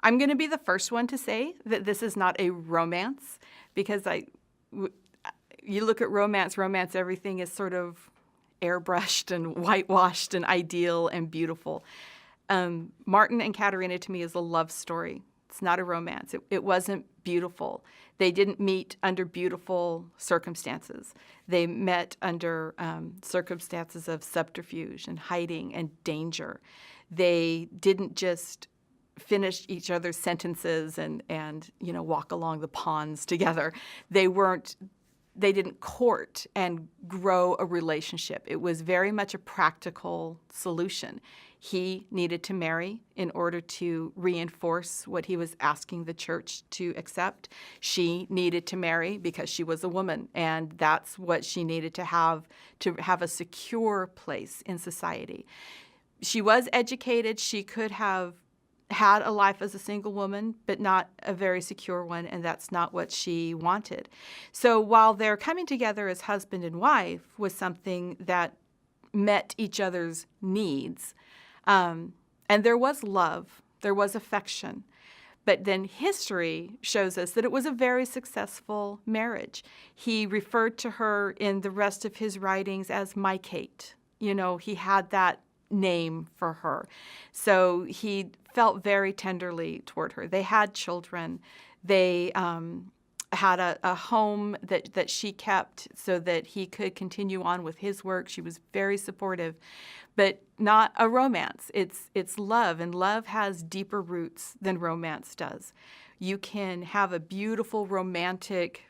I'm going to be the first one to say that this is not a romance, because you look at romance, everything is sort of airbrushed and whitewashed and ideal and beautiful. Martin and Katharina to me is a love story. It's not a romance. It wasn't beautiful. They didn't meet under beautiful circumstances. They met under circumstances of subterfuge and hiding and danger. They didn't just finish each other's sentences and walk along the ponds together. They didn't court and grow a relationship. It was very much a practical solution. He needed to marry in order to reinforce what he was asking the church to accept. She needed to marry because she was a woman, and that's what she needed to have a secure place in society. She was educated. She could have had a life as a single woman, but not a very secure one, and that's not what she wanted. So while their coming together as husband and wife was something that met each other's needs, and there was love, there was affection, but then history shows us that it was a very successful marriage. He referred to her in the rest of his writings as my Kate. He had that name for her. So he felt very tenderly toward her. They had children. They had a home that she kept so that he could continue on with his work. She was very supportive, but not a romance. It's love, and love has deeper roots than romance does. You can have a beautiful romantic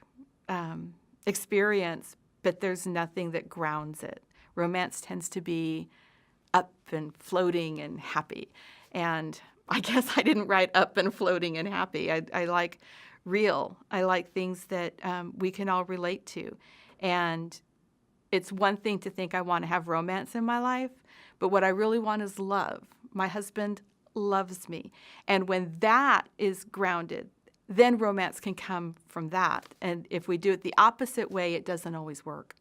experience, but there's nothing that grounds it. Romance tends to be up and floating and happy. And I guess I didn't write up and floating and happy. I like real. I like things that we can all relate to. And it's one thing to think I want to have romance in my life, but what I really want is love. My husband loves me. And when that is grounded, then romance can come from that. And if we do it the opposite way, it doesn't always work.